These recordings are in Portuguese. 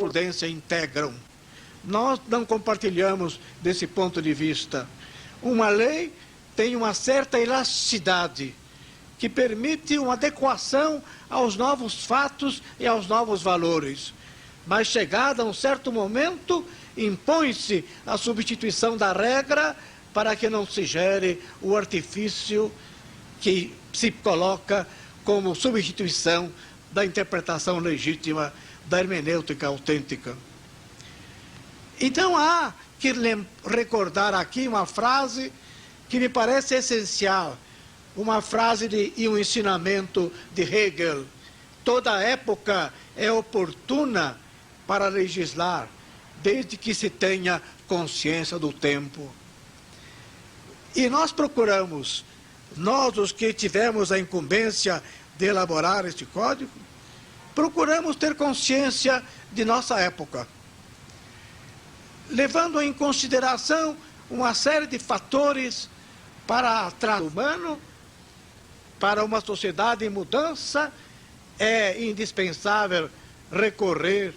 jurisprudência integram. Nós não compartilhamos desse ponto de vista. Uma lei tem uma certa elasticidade, que permite uma adequação aos novos fatos e aos novos valores. Mas chegado a um certo momento, impõe-se a substituição da regra para que não se gere o artifício que se coloca como substituição da interpretação legítima da hermenêutica autêntica. Então há que recordar aqui uma frase que me parece essencial, uma frase e um ensinamento de Hegel: toda época é oportuna para legislar, desde que se tenha consciência do tempo. E nós procuramos, nós os que tivemos a incumbência de elaborar este código, procuramos ter consciência de nossa época, levando em consideração uma série de fatores para o trato humano. Para uma sociedade em mudança, é indispensável recorrer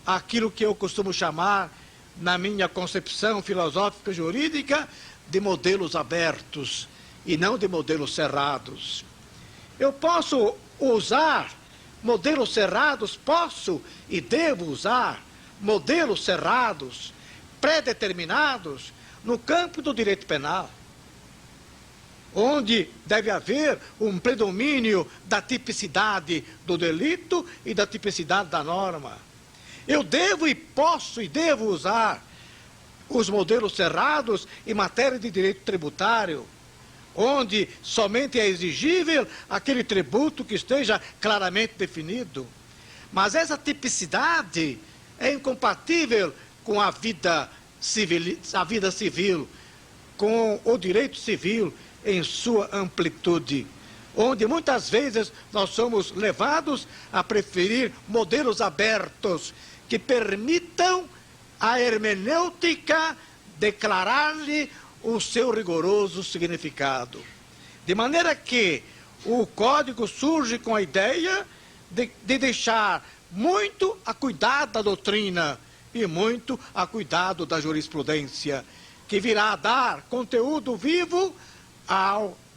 àquilo que eu costumo chamar, na minha concepção filosófica jurídica, de modelos abertos e não de modelos cerrados. Eu posso usar modelos cerrados, posso e devo usar modelos cerrados, pré-determinados, no campo do direito penal, onde deve haver um predomínio da tipicidade do delito e da tipicidade da norma. Eu devo e posso e devo usar os modelos cerrados em matéria de direito tributário, onde somente é exigível aquele tributo que esteja claramente definido. Mas essa tipicidade é incompatível com a vida civil, com o direito civil em sua amplitude, onde muitas vezes nós somos levados a preferir modelos abertos que permitam a hermenêutica declarar-lhe o seu rigoroso significado. De maneira que o código surge com a ideia de deixar muito a cuidado da doutrina e muito a cuidado da jurisprudência, que virá a dar conteúdo vivo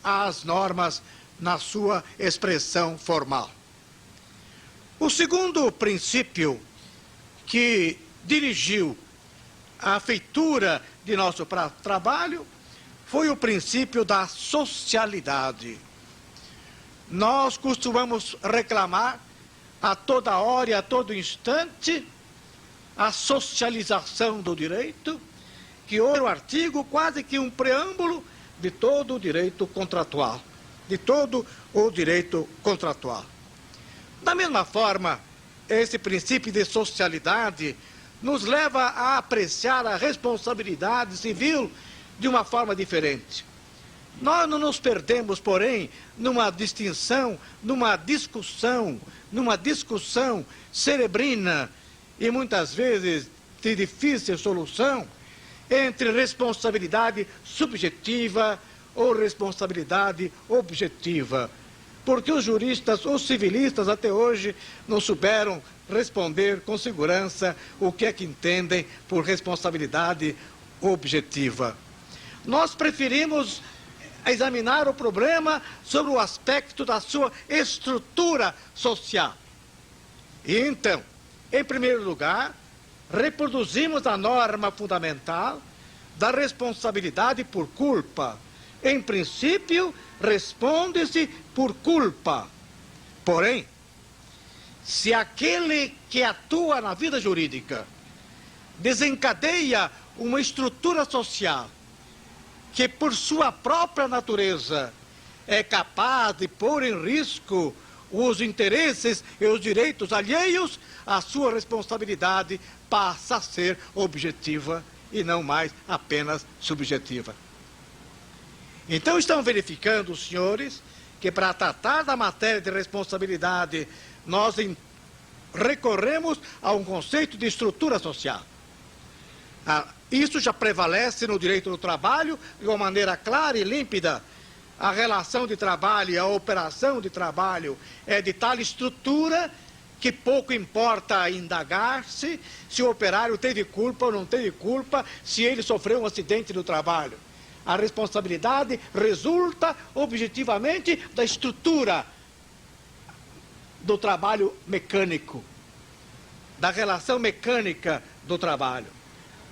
às normas na sua expressão formal. O segundo princípio que dirigiu a feitura de nosso trabalho foi o princípio da socialidade. Nós costumamos reclamar a toda hora e a todo instante a socialização do direito, que hoje é um artigo, quase que um preâmbulo de todo o direito contratual, de todo o direito contratual. Da mesma forma, esse princípio de socialidade nos leva a apreciar a responsabilidade civil de uma forma diferente. Nós não nos perdemos, porém, numa distinção, numa discussão cerebrina e muitas vezes de difícil solução entre responsabilidade subjetiva ou responsabilidade objetiva. Porque os juristas, os civilistas até hoje não souberam responder com segurança o que é que entendem por responsabilidade objetiva. Nós preferimos examinar o problema sobre o aspecto da sua estrutura social. E então, em primeiro lugar, reproduzimos a norma fundamental da responsabilidade por culpa. Em princípio, responde-se por culpa. Porém, se aquele que atua na vida jurídica desencadeia uma estrutura social que, por sua própria natureza, é capaz de pôr em risco os interesses e os direitos alheios, a sua responsabilidade passa a ser objetiva e não mais apenas subjetiva. Então estão verificando, os senhores, que para tratar da matéria de responsabilidade, nós recorremos a um conceito de estrutura social. Isso já prevalece no direito do trabalho de uma maneira clara e límpida. A relação de trabalho e a operação de trabalho é de tal estrutura que pouco importa indagar-se se o operário teve culpa ou não teve culpa, se ele sofreu um acidente no trabalho. A responsabilidade resulta objetivamente da estrutura do trabalho mecânico, da relação mecânica do trabalho.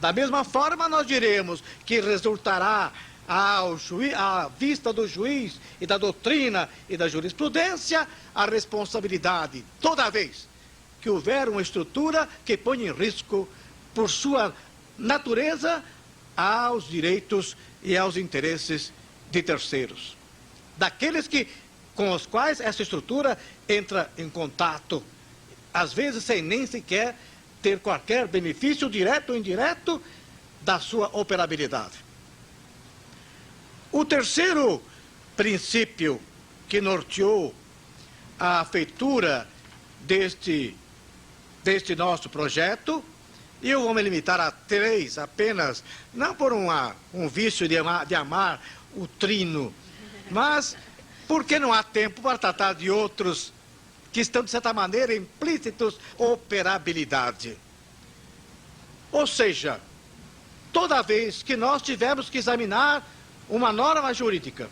Da mesma forma, nós diremos que resultará à vista do juiz e da doutrina e da jurisprudência a responsabilidade toda vez que houver uma estrutura que põe em risco, por sua natureza, aos direitos e aos interesses de terceiros, daqueles com os quais essa estrutura entra em contato, às vezes sem nem sequer ter qualquer benefício direto ou indireto da sua operabilidade. O terceiro princípio que norteou a feitura deste nosso projeto, e eu vou me limitar a 3 apenas, não por um vício de amar o trino, mas porque não há tempo para tratar de outros que estão, de certa maneira, implícitos: operabilidade. Ou seja, toda vez que nós tivermos que examinar uma norma jurídica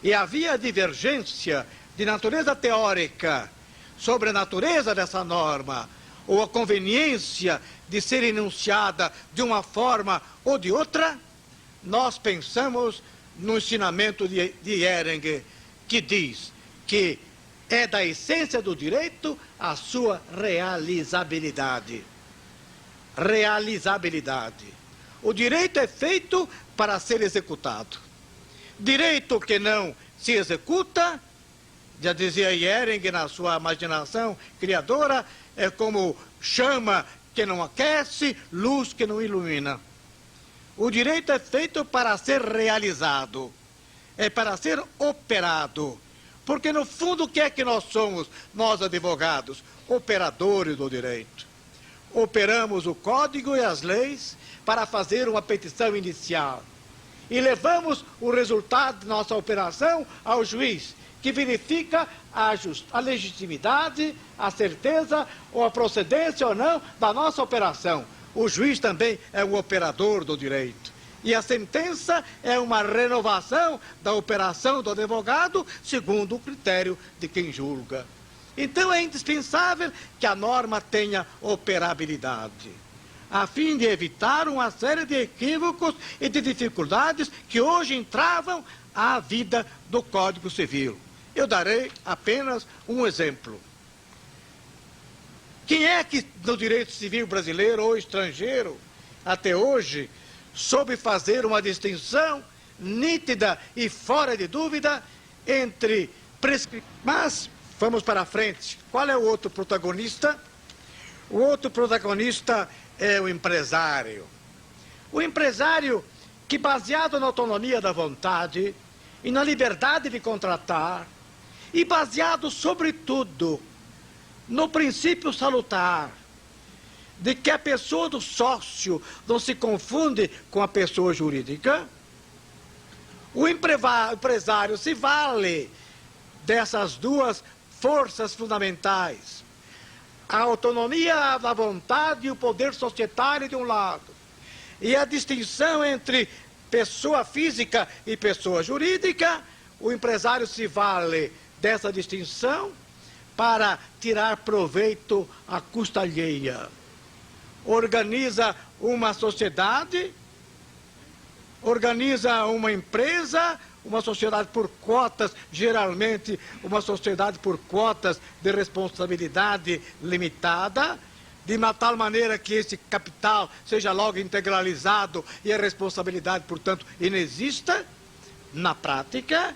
e havia divergência de natureza teórica sobre a natureza dessa norma, ou a conveniência de ser enunciada de uma forma ou de outra, nós pensamos no ensinamento de Ehrenberg, que diz que é da essência do direito a sua realizabilidade. Realizabilidade. O direito é feito para ser executado. Direito que não se executa, já dizia Ehrenberg na sua imaginação criadora, é como chama que não aquece, luz que não ilumina. O direito é feito para ser realizado, é para ser operado. Porque, no fundo, o que é que nós somos, nós advogados? Operadores do direito. Operamos o código e as leis para fazer uma petição inicial. E levamos o resultado de nossa operação ao juiz, que verifica a legitimidade, a certeza ou a procedência ou não da nossa operação. O juiz também é um operador do direito. E a sentença é uma renovação da operação do advogado segundo o critério de quem julga. Então é indispensável que a norma tenha operabilidade, a fim de evitar uma série de equívocos e de dificuldades que hoje entravam à vida do Código Civil. Eu darei apenas um exemplo. Quem é que no direito civil brasileiro ou estrangeiro, até hoje, soube fazer uma distinção nítida e fora de dúvida entre prescrição? Mas vamos para frente. Qual é o outro protagonista? O outro protagonista é o empresário. O empresário que, baseado na autonomia da vontade e na liberdade de contratar, e baseado, sobretudo, no princípio salutar de que a pessoa do sócio não se confunde com a pessoa jurídica, o empresário se vale dessas duas forças fundamentais: a autonomia da vontade e o poder societário de um lado, e a distinção entre pessoa física e pessoa jurídica. O empresário se vale dessa distinção para tirar proveito à custa alheia. Organiza uma sociedade, organiza uma empresa, uma sociedade por cotas, geralmente uma sociedade por cotas de responsabilidade limitada, de uma tal maneira que esse capital seja logo integralizado e a responsabilidade, portanto, inexista na prática.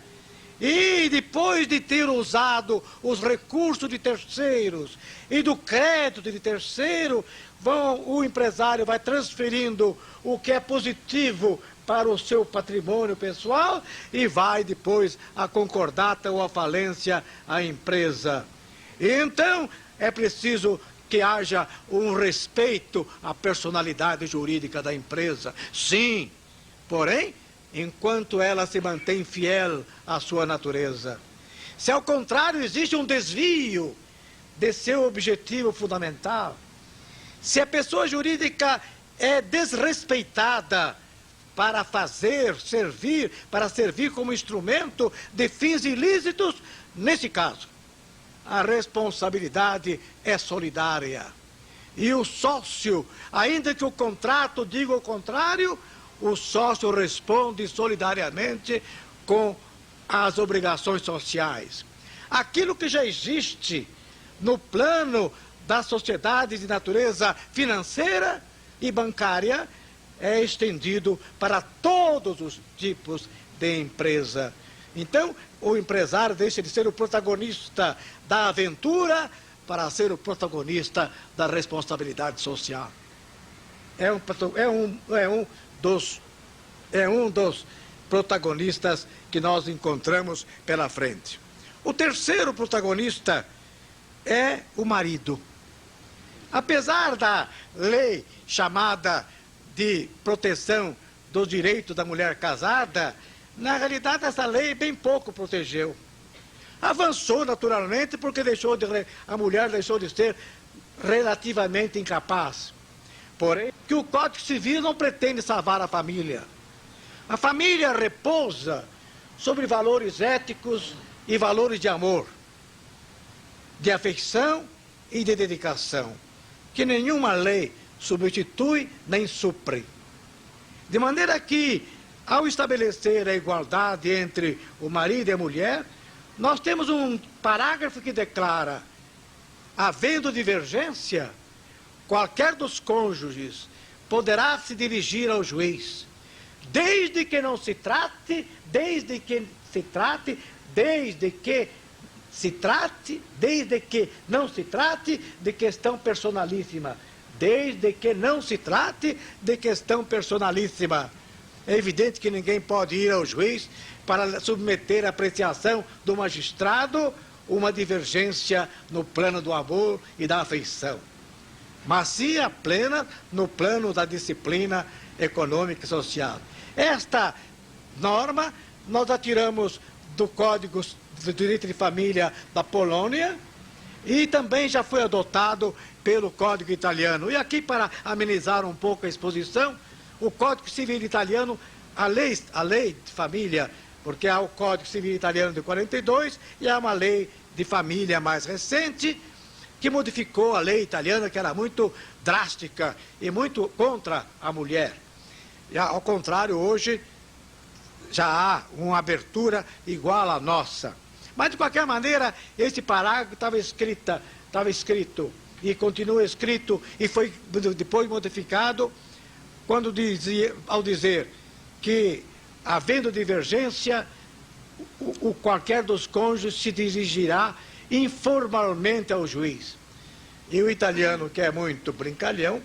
E depois de ter usado os recursos de terceiros e do crédito de terceiro, o empresário vai transferindo o que é positivo para o seu patrimônio pessoal e vai depois à concordata ou à falência à empresa. E então é preciso que haja um respeito à personalidade jurídica da empresa. Sim, porém, enquanto ela se mantém fiel à sua natureza. Se ao contrário existe um desvio de seu objetivo fundamental, se a pessoa jurídica é desrespeitada para servir como instrumento de fins ilícitos, nesse caso, a responsabilidade é solidária. E o sócio, ainda que o contrato diga o contrário, o sócio responde solidariamente com as obrigações sociais. Aquilo que já existe no plano das sociedades de natureza financeira e bancária é estendido para todos os tipos de empresa. Então, o empresário deixa de ser o protagonista da aventura para ser o protagonista da responsabilidade social. É um dos protagonistas que nós encontramos pela frente. O terceiro protagonista é o marido. Apesar da lei chamada de proteção dos direitos da mulher casada, na realidade essa lei bem pouco protegeu. Avançou naturalmente porque a mulher deixou de ser relativamente incapaz. Porém, que o Código Civil não pretende salvar a família. A família repousa sobre valores éticos e valores de amor, de afeição e de dedicação, que nenhuma lei substitui nem supre. De maneira que, ao estabelecer a igualdade entre o marido e a mulher, nós temos um parágrafo que declara: havendo divergência, qualquer dos cônjuges poderá se dirigir ao juiz, desde que não se trate de questão personalíssima. Desde que não se trate de questão personalíssima. É evidente que ninguém pode ir ao juiz para submeter à apreciação do magistrado uma divergência no plano do amor e da afeição, mas sim a plena no plano da disciplina econômica e social. Esta norma nós a tiramos do Código de Direito de Família da Polônia e também já foi adotado pelo Código Italiano. E aqui, para amenizar um pouco a exposição, o Código Civil Italiano, a lei de família, porque há o Código Civil Italiano de 42 e há uma lei de família mais recente, que modificou a lei italiana, que era muito drástica e muito contra a mulher. E, ao contrário, hoje já há uma abertura igual à nossa. Mas, de qualquer maneira, esse parágrafo estava escrito e continua escrito e foi depois modificado ao dizer que, havendo divergência, qualquer dos cônjuges se dirigirá informalmente ao juiz. E o italiano, que é muito brincalhão,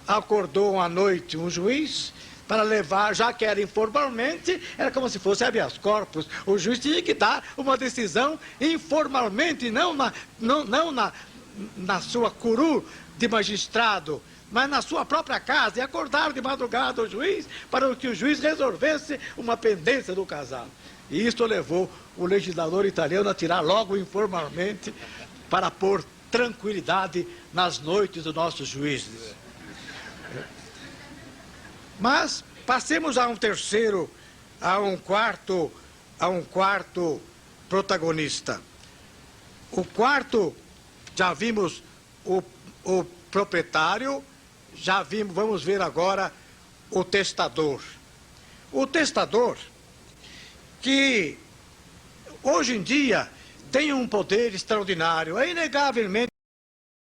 acordou à noite um juiz para levar, já que era informalmente, era como se fosse habeas corpus. O juiz tinha que dar uma decisão informalmente, não na sua curul de magistrado, mas na sua própria casa, e acordaram de madrugada o juiz para que o juiz resolvesse uma pendência do casal. E isto levou o legislador italiano a tirar logo informalmente para pôr tranquilidade nas noites dos nossos juízes. Mas passemos a um quarto protagonista. O quarto, já vimos o proprietário, vamos ver agora o testador. O testador, que hoje em dia tem um poder extraordinário, é inegavelmente